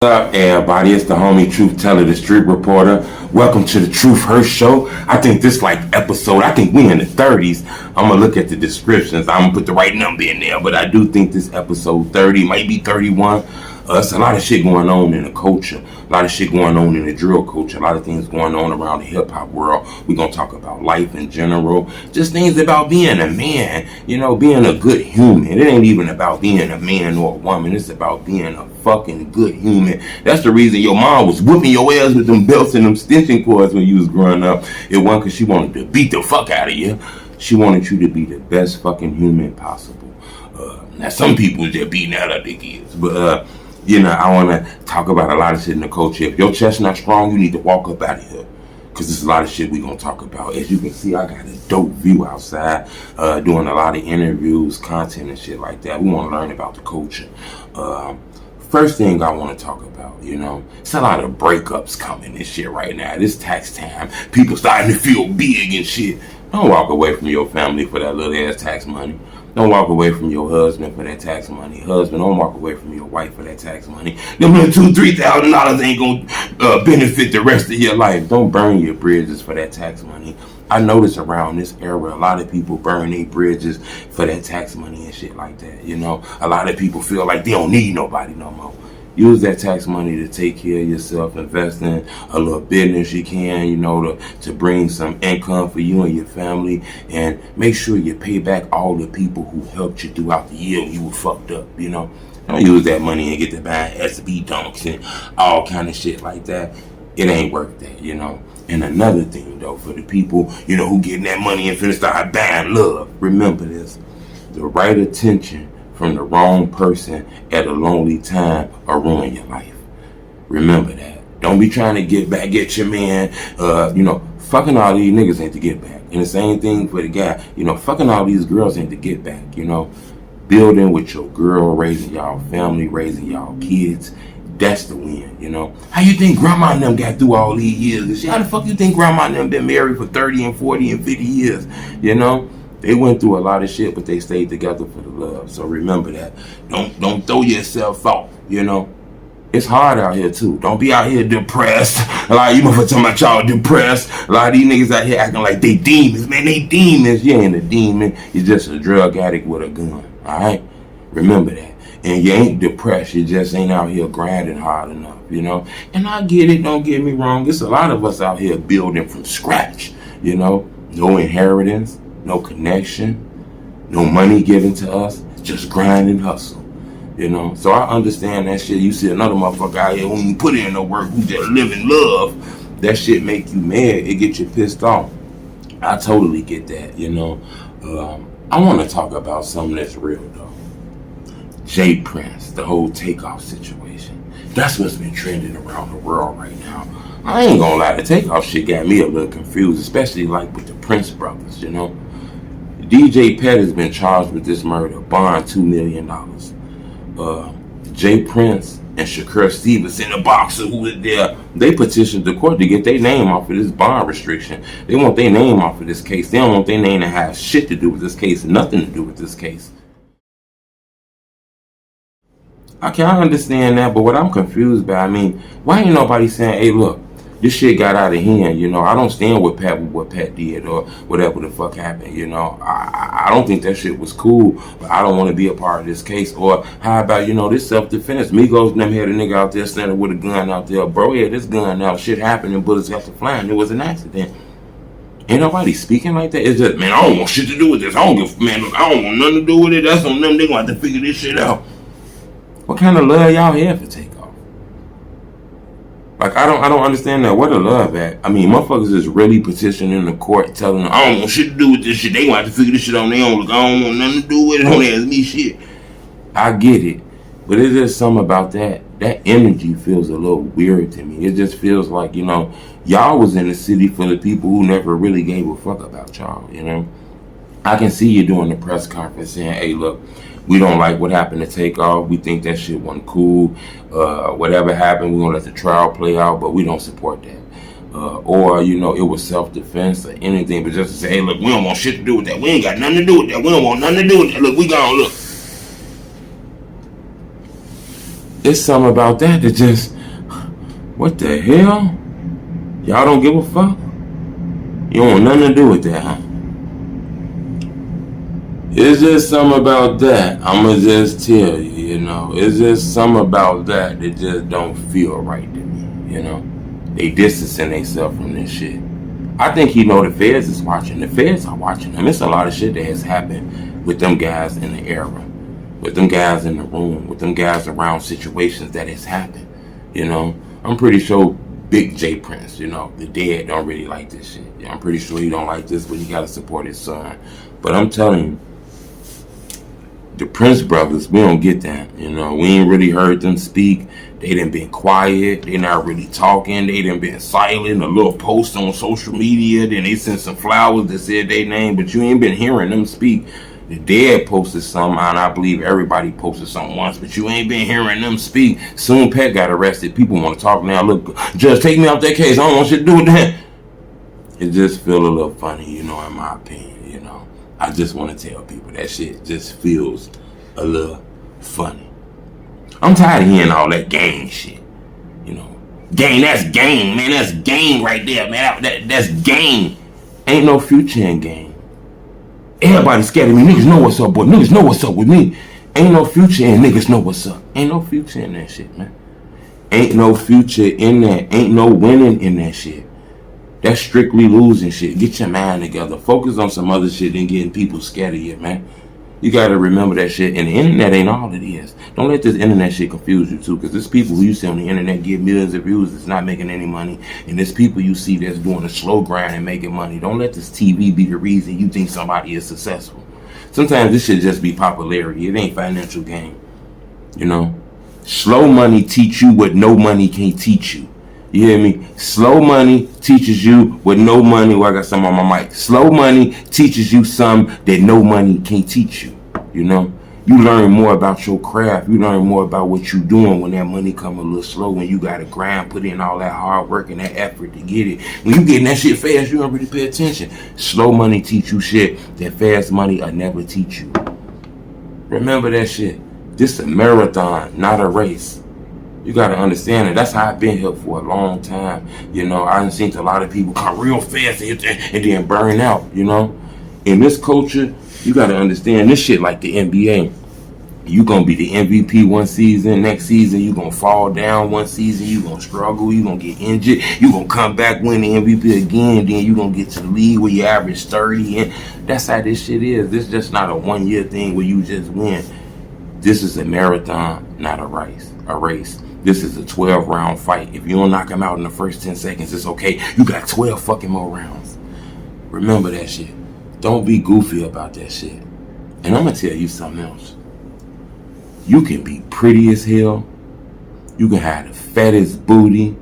What's up, everybody? It's the homie Truth Teller, the street reporter. Welcome to the Truth Hurt Show. I think this episode, I think we in the 30s. I'm gonna look at the descriptions. I'm gonna put the right number in there, but I do think this episode 30 might be 31. It's a lot of shit going on in the culture, a lot of shit going on in the drill culture, a lot of things going on around the hip hop world. We're gonna talk about life in general, just things about being a man, being a good human. It ain't even about being a man or a woman. It's about being a fucking good human. That's the reason your mom was whooping your ass with them belts and them stitching cords when you was growing up. It wasn't because she wanted to beat the fuck out of you. She wanted you to be the best fucking human possible. Now some people just beating out of their kids, but I want to talk about a lot of shit in the culture. If your chest not strong, you need to walk up out of here, because there's a lot of shit we going to talk about. As you can see, I got a dope view outside, doing a lot of interviews, content and shit like that. We want to learn about the culture. First thing I want to talk about, it's a lot of breakups coming and shit right now. This tax time, people starting to feel big and shit. Don't walk away from your family for that little ass tax money. Don't walk away from your husband for that tax money. Husband, don't walk away from your wife for that tax money. Them little $2,000-$3,000 ain't gonna benefit the rest of your life. Don't burn your bridges for that tax money. I notice around this era, a lot of people burn their bridges for that tax money and shit like that. A lot of people feel like they don't need nobody no more. Use that tax money to take care of yourself. Invest in a little business you can, to bring some income for you and your family. And make sure you pay back all the people who helped you throughout the year when you were fucked up, Don't use that money and get to buy SB dunks and all kind of shit like that. It ain't worth that, And another thing, though, for the people, who getting that money and finna start buying love, remember this. The right attention from the wrong person at a lonely time or ruin your life. Remember that. Don't be trying to get back at your man. Fucking all these niggas ain't to get back. And the same thing for the guy. Fucking all these girls ain't to get back. Building with your girl, raising y'all family, raising y'all kids. That's the win, How you think grandma and them got through all these years? How the fuck you think grandma and them been married for 30 and 40 and 50 years? They went through a lot of shit, but they stayed together for the love. So remember that. Don't throw yourself off, It's hard out here, too. Don't be out here depressed. A lot of you motherfuckers talking about y'all depressed. A lot of these niggas out here acting like they demons. Man, they demons. You ain't a demon. You're just a drug addict with a gun, all right? Remember that. And you ain't depressed. You just ain't out here grinding hard enough, And I get it. Don't get me wrong. It's a lot of us out here building from scratch, No inheritance. No connection, no money given to us, just grind and hustle, So I understand that shit. You see another motherfucker out here who ain't put in no work, who just live in love. That shit make you mad. It get you pissed off. I totally get that, I want to talk about something that's real, though. JPrince, the whole takeoff situation. That's what's been trending around the world right now. I ain't gonna lie, the takeoff shit got me a little confused, especially with the Prince brothers, DJ Pet has been charged with this murder, bond $2 million. JPrince and Shakur Stevenson, the boxer who was there, they petitioned the court to get their name off of this bond restriction. They want their name off of this case. They don't want their name to have shit to do with this case, nothing to do with this case. Okay, I understand that, but what I'm confused by, why ain't nobody saying, hey, look, this shit got out of hand, I don't stand with Pat with what Pat did or whatever the fuck happened, I don't think that shit was cool, but I don't want to be a part of this case. Or how about, this self-defense? Migos and them had a nigga out there standing with a gun out there. Bro, yeah, this gun now, shit happened and bullets got to flying. It was an accident. Ain't nobody speaking like that. It's just, man, I don't want shit to do with this. I don't give, man, look, I don't want nothing to do with it. That's on them. They gonna have to figure this shit out. What kind of love y'all have for takeoff? I don't understand that. Where the love at? Motherfuckers is really petitioning the court, telling them, I don't want shit to do with this shit. They gonna have to figure this shit on their own. Look, I don't want nothing to do with it. Don't ask me shit. I get it. But it's just something about that. That energy feels a little weird to me. It just feels like, y'all was in the city full of people who never really gave a fuck about y'all, I can see you doing the press conference saying, hey, look, we don't like what happened to Takeoff. We think that shit wasn't cool. Whatever happened, we're going to let the trial play out, but we don't support that. Or, it was self-defense or anything, but just to say, hey, look, we don't want shit to do with that. We ain't got nothing to do with that. We don't want nothing to do with that. Look, we gone, look. It's something about that just, what the hell? Y'all don't give a fuck? You don't want nothing to do with that, huh? It's just something about that. I'ma just tell you, it's just something about that just don't feel right to me, They distancing themselves from this shit. I think the feds is watching. The feds are watching them. It's a lot of shit that has happened with them guys in the era, with them guys in the room, with them guys around situations that has happened. I'm pretty sure Big JPrince, the dead don't really like this shit. I'm pretty sure he don't like this, but he gotta support his son. But I'm telling you, the Prince brothers, we don't get that. We ain't really heard them speak. They done been quiet. They not really talking. They done been silent. A little post on social media. Then they sent some flowers that said their name, but you ain't been hearing them speak. The dead posted something, and I believe everybody posted something once, but you ain't been hearing them speak. Soon Pet got arrested. People want to talk now. Look, Judge, take me off that case. I don't want shit to do with that. It just feel a little funny, in my opinion, I just want to tell people that shit just feels a little funny. I'm tired of hearing all that gang shit. Gang, that's gang, man. That's gang right there, man. That's gang. Ain't no future in gang. Everybody scared of me. Niggas know what's up, boy. Niggas know what's up with me. Ain't no future in niggas know what's up. Ain't no future in that shit, man. Ain't no future in that. Ain't no winning in that shit. That's strictly losing shit. Get your mind together. Focus on some other shit than getting people scared of you, man. You gotta remember that shit. And the internet ain't all it is. Don't let this internet shit confuse you too, because there's people who you see on the internet get millions of views that's not making any money. And there's people you see that's doing a slow grind and making money. Don't let this TV be the reason you think somebody is successful. Sometimes this should just be popularity. It ain't financial gain. Slow money teach you what no money can't teach you. You hear me? Slow money teaches you what no money. Well, I got some on my mic. Slow money teaches you some that no money can't teach you. You learn more about your craft. You learn more about what you're doing when that money come a little slow. When you got to grind, put in all that hard work and that effort to get it. When you getting that shit fast, you don't really pay attention. Slow money teach you shit that fast money will never teach you. Remember that shit. This is a marathon, not a race. You got to understand it. That's how I've been here for a long time. I done seen a lot of people come real fast and then burn out, In this culture, you got to understand this shit like the NBA. You going to be the MVP one season. Next season, you going to fall down one season. You going to struggle. You going to get injured. You going to come back, win the MVP again. Then you going to get to the league where you average 30. And that's how this shit is. This is just not a 1 year thing where you just win. This is a marathon, not a race. This is a 12-round fight. If you don't knock him out in the first 10 seconds, it's okay. You got 12 fucking more rounds. Remember that shit. Don't be goofy about that shit. And I'm going to tell you something else. You can be pretty as hell. You can have the fattest booty.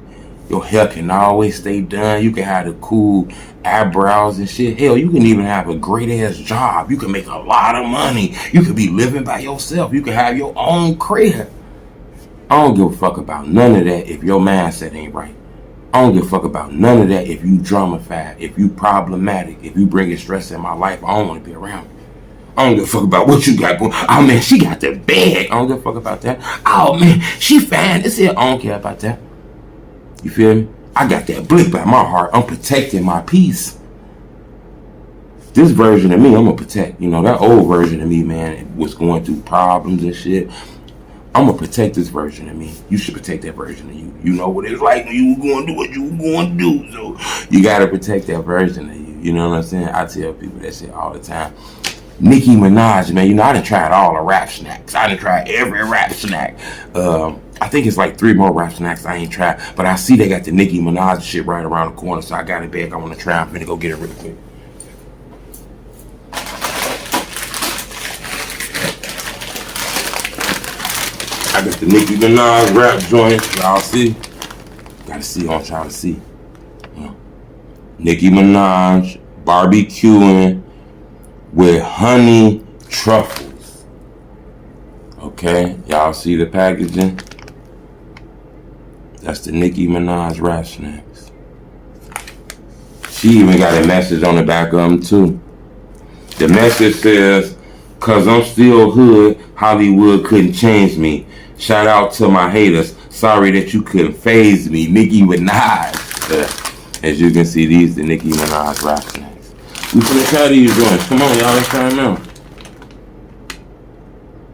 Your hair can always stay done. You can have the cool eyebrows and shit. Hell, you can even have a great-ass job. You can make a lot of money. You can be living by yourself. You can have your own crib. I don't give a fuck about none of that if your mindset ain't right. I don't give a fuck about none of that if you drama-fied, if you problematic, if you bringing stress in my life. I don't want to be around you. I don't give a fuck about what you got going. Oh, man, she got the bag. I don't give a fuck about that. Oh, man, she fine. It's here. I don't care about that. You feel me? I got that blick by my heart. I'm protecting my peace. This version of me, I'm going to protect. That old version of me, man, was going through problems and shit. I'm going to protect this version of me. You should protect that version of you. You know what it's like when you were going to do what you were going to do. So you got to protect that version of you. You know what I'm saying? I tell people that shit all the time. Nicki Minaj, man, I done tried all the rap snacks. I done tried every rap snack. I think it's like 3 more rap snacks I ain't tried. But I see they got the Nicki Minaj shit right around the corner, so I got it back. I want to try. I'm finna go get it real quick. I got the Nicki Minaj rap joint. Y'all see? Gotta see. I want y'all to see. Nicki Minaj barbecuing with honey truffles. Okay, y'all see the packaging? That's the Nicki Minaj rap snacks. She even got a message on the back of them too. The message says, "Cause I'm still hood, Hollywood couldn't change me. Shout out to my haters. Sorry that you couldn't phase me. Nicki Minaj. As you can see, these the Nicki Minaj rap snacks. We finna try these joints. Come on, y'all. Let's try them out.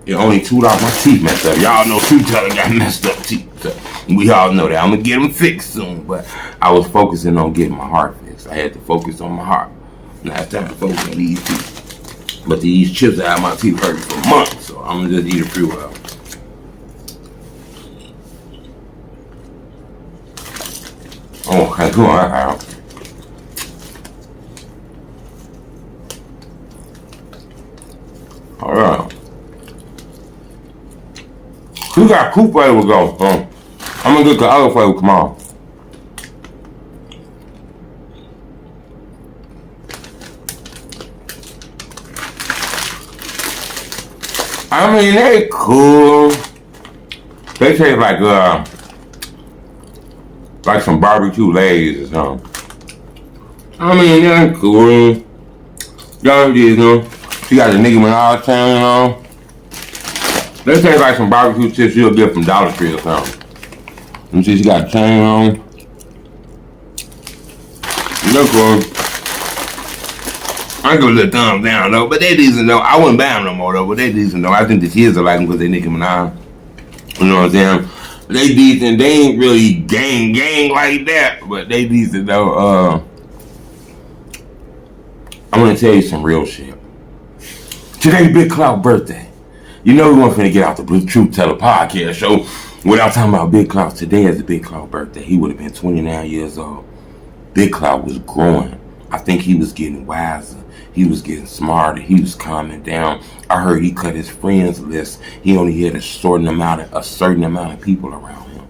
It only $2. My teeth messed up. Y'all know truth teller got messed up teeth. So we all know that. I'm gonna get them fixed soon. But I was focusing on getting my heart fixed. I had to focus on my heart. Now it's time to focus on these teeth. But these chips out of my teeth hurt for months. So I'm gonna just eat a few of them. Oh, okay, come on. All right. We got two flavors though. I'm gonna get the other flavor. Come on. I mean, they cool. They taste like some barbecue Lays or something. I mean, they're cool. Y'all you know. She got the Nicki Minaj channel on. They taste like some barbecue chips you'll get from Dollar Tree or something. Let me see, she got a chain on. They're cool. I give a little thumbs down though, but they decent though. I wouldn't buy them no more though, but they decent though. I think the kids are like them because they Nicki Minaj. You know what I'm saying? They decent. They ain't really gang like that, but they decent though. I'm gonna tell you some real shit. Today's Big Clout birthday. You know we weren't finna get out the Blue Truth Teller podcast show without talking about Big Clout. Today is the Big Clout birthday. He would have been 29 years old. Big Clout was growing. I think he was getting wiser. He was getting smarter. He was calming down. I heard he cut his friends list. He only had a certain amount of people around him.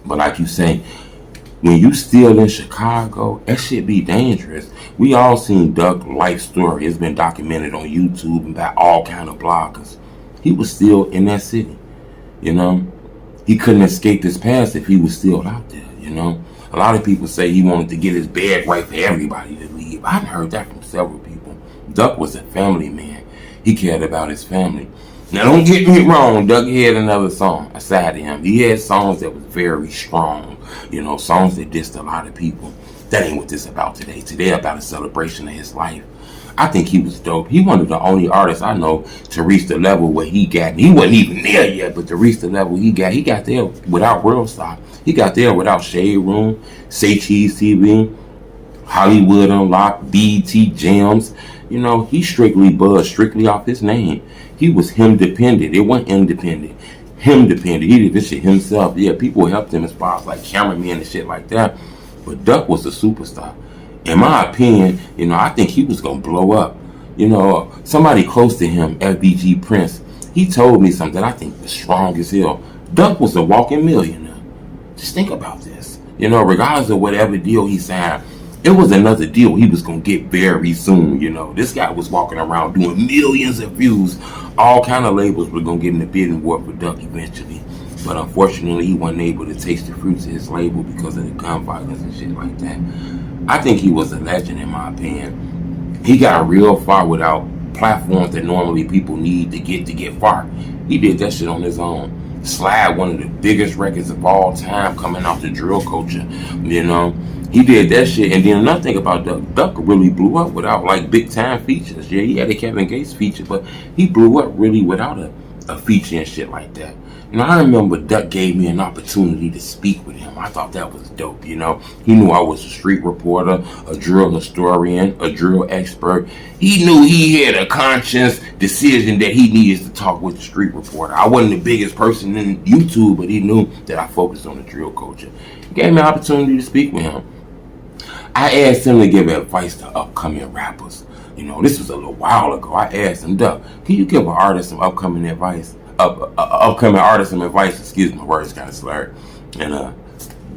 But like you say, when you still in Chicago, that shit be dangerous. We all seen Duck life story. It's been documented on YouTube and by all kind of bloggers. He was still in that city, you know. He couldn't escape his past if he was still out there, you know. A lot of people say he wanted to get his bag right for everybody to leave. I've heard that from several people. Duck was a family man. He cared about his family. Now don't get me wrong, Duck had another song aside of him. He had songs that was very strong, you know, songs that dissed a lot of people. That ain't what this about today. Today about a celebration of his life. I think he was dope. He one of the only artists I know to reach the level where he got. And he wasn't even there yet, but to reach the level he got there without World Star. He got there without Shade Room, Say Cheese TV, Hollywood Unlocked, BET Jams. You know, he strictly buzzed, strictly off his name. He was him dependent. It wasn't independent. Him dependent. He did this shit himself. Yeah, people helped him as far as like cameramen and shit like that. But Duck was a superstar. In my opinion, you know, I think he was going to blow up. You know, somebody close to him, FBGDuck, he told me something I think was strong as hell. Duck was a walking millionaire. Just think about this. You know, regardless of whatever deal he signed, it was another deal he was going to get very soon, you know. This guy was walking around doing millions of views. All kind of labels were going to get in the bidding war for Duck eventually. But unfortunately, he wasn't able to taste the fruits of his label because of the gun violence and shit like that. I think he was a legend in my opinion. He got real far without platforms that normally people need to get far. He did that shit on his own. Slide, one of the biggest records of all time coming out the drill culture, you know. He did that shit, and then another thing about Duck, Duck really blew up without like big time features. Yeah, he had a Kevin Gates feature, but he blew up really without a feature and shit like that. You know, I remember Duck gave me an opportunity to speak with him. I thought that was dope, you know. He knew I was a street reporter, a drill historian, a drill expert. He knew he had a conscious decision that he needed to talk with the street reporter. I wasn't the biggest person in YouTube, but he knew that I focused on the drill culture. He gave me an opportunity to speak with him. I asked him to give advice to upcoming rappers. You know, this was a little while ago. I asked him, Duck, can you give an artist some upcoming advice? Upcoming artist some advice. Excuse me, my words kind of slurred. And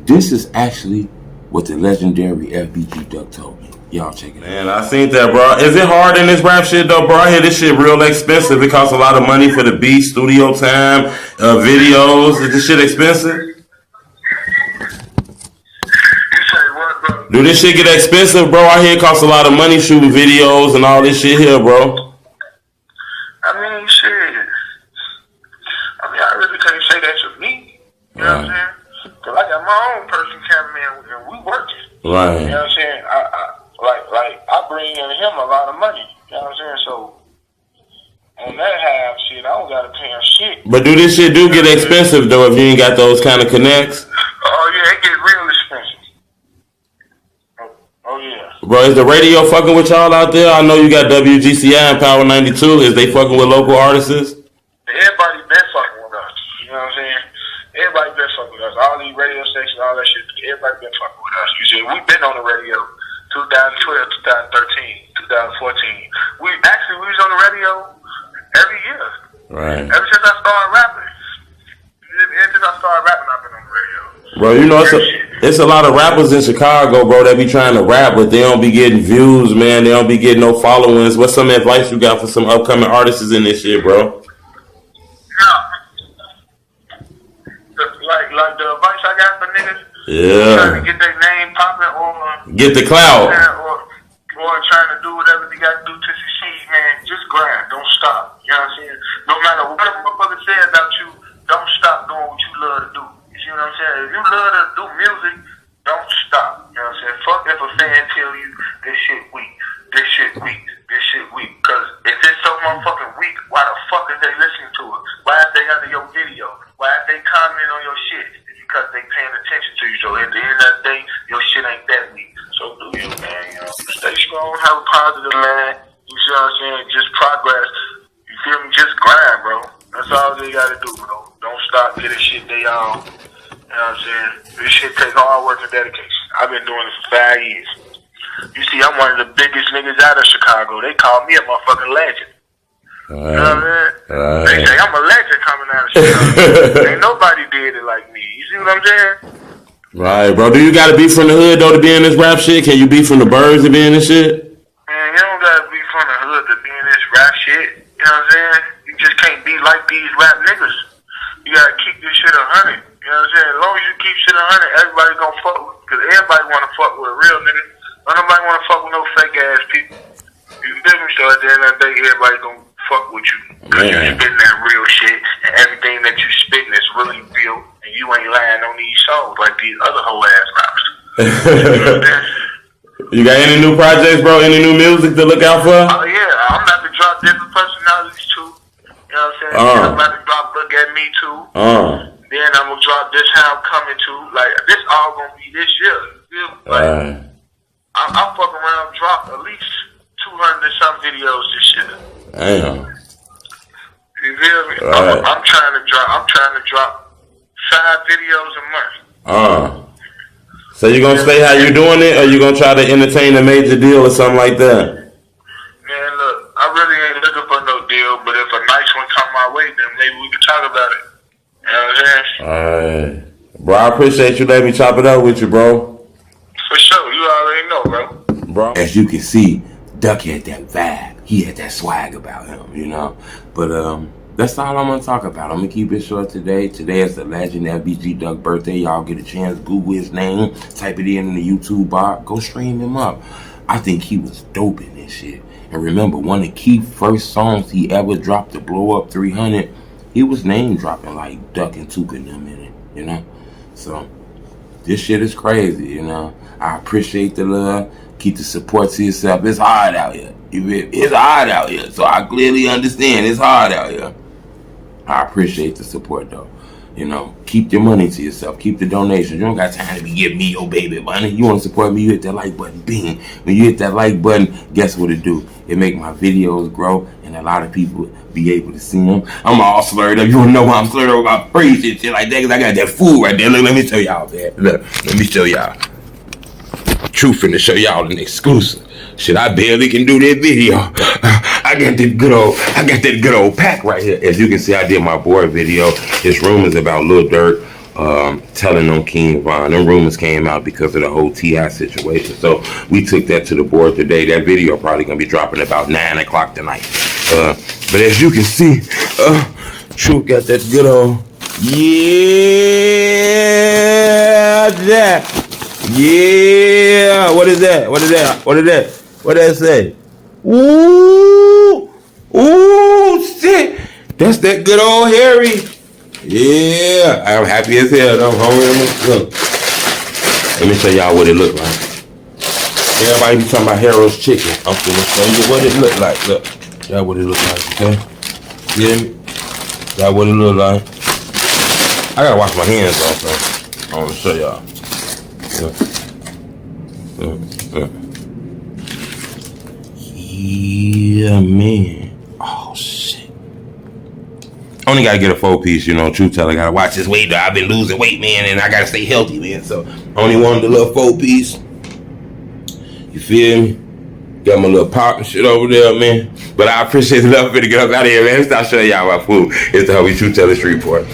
this is actually what the legendary FBGDuck told me. Y'all check it out. Man, I seen that, bro. Is it hard in this rap shit, though, bro? I hear this shit real expensive. It costs a lot of money for the beat, studio time, videos. Is this shit expensive? Do this shit get expensive, bro? I hear it costs a lot of money shooting videos and all this shit here, bro. I mean, shit. my own person cameraman, and we working. Right. You know what I'm saying? I bring in him a lot of money. You know what I'm saying? So on that half, shit, I don't gotta pay him shit. But do this shit get expensive though if you ain't got those kind of connects? Oh yeah, it get real expensive. Oh yeah. Bro, is the radio fucking with y'all out there? I know you got WGCI and Power 92. Is they fucking with local artists? Everybody been fucking with us. You know what I'm saying? Everybody been fucking with us. All these radio stations, all that shit. Everybody been fucking with us. You see, we've been on the radio 2012, 2013, 2014. We was on the radio every year. Right. Ever since I started rapping. I've been on the radio. Bro, you know it's a lot of rappers in Chicago, bro, that be trying to rap, but they don't be getting views, man. They don't be getting no followings. What's some advice you got for some upcoming artists in this shit, bro? Like the advice I got for niggas. Yeah. Trying to get their name popping or get the clout. Or trying to do whatever they got to do to succeed, man. Just grind. Don't stop. You know what I'm saying? No matter what a motherfucker say about you, don't stop doing what you love to do. You see what I'm saying? If you love to do music, don't stop. You know what I'm saying? Fuck if a fan tell you this shit weak. This shit weak. This shit weak. Because if it's so motherfucking weak, why the fuck is they listening to it? Why are they under your video? Why are they commenting on your shit? It's because they paying attention to you. So at the end of the day, your shit ain't that weak. So do you, man. You know, stay strong, have a positive mind. You see what I'm saying? Just progress. You feel me? Just grind, bro. That's all they gotta do, bro. Don't stop. Get this shit they on. You know what I'm saying? This shit takes hard work and dedication. I've been doing it for 5 years. You see, I'm one of the biggest niggas out of Chicago. They call me a motherfucking legend. You know what I mean? They say I'm a legend coming out of Chicago. Ain't nobody did it like me. You see what I'm saying? Right, bro. Do you gotta be from the hood though to be in this rap shit? Can you be from the birds to be in this shit? Man, you don't gotta be from the hood to be in this rap shit. You know what I'm saying? You just can't be like these rap niggas. You gotta keep this shit 100. You know what I'm saying? As long as you keep shit 100, everybody gonna fuck with. Cause everybody wanna fuck with a real nigga. Nobody wanna fuck with no fake ass people. You feel me? So at the end of the day, everybody gonna fuck with you. Cause you spitting that real shit, and everything that you spitting is really real, and you ain't lying on these songs like these other hoe ass rappers. You got any new projects, bro? Any new music to look out for? Oh yeah, I'm about to drop different personalities too. You know what I'm saying? I'm about to drop Look At Me too. Then I'm gonna drop This How I'm Coming to. Like this all gonna be this year. You feel me? Like, I'm fucking around, drop at least 200 and some videos this year. Damn. You feel me? I'm trying to drop 5 videos a month. So you gonna stay how you doing it, or you gonna try to entertain a major deal or something like that? Man, look, I really ain't looking for no deal, but if a nice one come my way, then maybe we can talk about it. You know what I'm saying? Alright. Bro, I appreciate you letting me chop it up with you, bro. For sure, you already know, bro. As you can see, Duck had that vibe. He had that swag about him, you know. But that's all I'm gonna talk about. I'm gonna keep it short today. Today is the legend FBGDuck birthday. Y'all get a chance, Google his name, type it in the YouTube bar, go stream him up. I think he was dope in this shit. And remember, one of the key first songs he ever dropped to blow up 300, he was name dropping like Duck and Tuka and them in it, you know. So this shit is crazy, you know. I appreciate the love. Keep the support to yourself. It's hard out here. It's hard out here. So I clearly understand it's hard out here. I appreciate the support though. You know, keep your money to yourself. Keep the donations. You don't got time to be giving me your baby money. You want to support me, you hit that like button. Bing. When you hit that like button, guess what it do? It make my videos grow and a lot of people be able to see them. I'm all slurred up. You don't know why I'm slurred up about praise and shit like that because I got that food right there. Look, let me show y'all, man. Look, let me show y'all. Truth finna show y'all an exclusive. Shit, I barely can do this video. I got that good old pack right here. As you can see, I did my board video. This rumors about Lil Durk telling on King Von. Them rumors came out because of the whole T.I. situation. So we took that to the board today. That video probably gonna be dropping about 9 o'clock tonight. But as you can see, Truth got that good old yeah. What is that? What did that say? Ooh, shit. That's that good old Harry. Yeah, I'm happy as hell. I'm hungry. Look. Let me show y'all what it look like. Everybody be talking about Harold's chicken. I'm finna show you what it look like. Look, that's what it look like, okay? Yeah, that's what it look like. I gotta wash my hands off, man. I wanna show y'all. Yeah, man. Oh, shit. Only gotta get a 4-piece, you know. Truth teller, gotta watch this weight, though. I've been losing weight, man, and I gotta stay healthy, man. So, only wanted the little 4-piece. You feel me? Got my little pop and shit over there, man. But I appreciate the love for the get up out of here, man. Stop showing y'all my food. It's the Homie Truth Teller Street Report.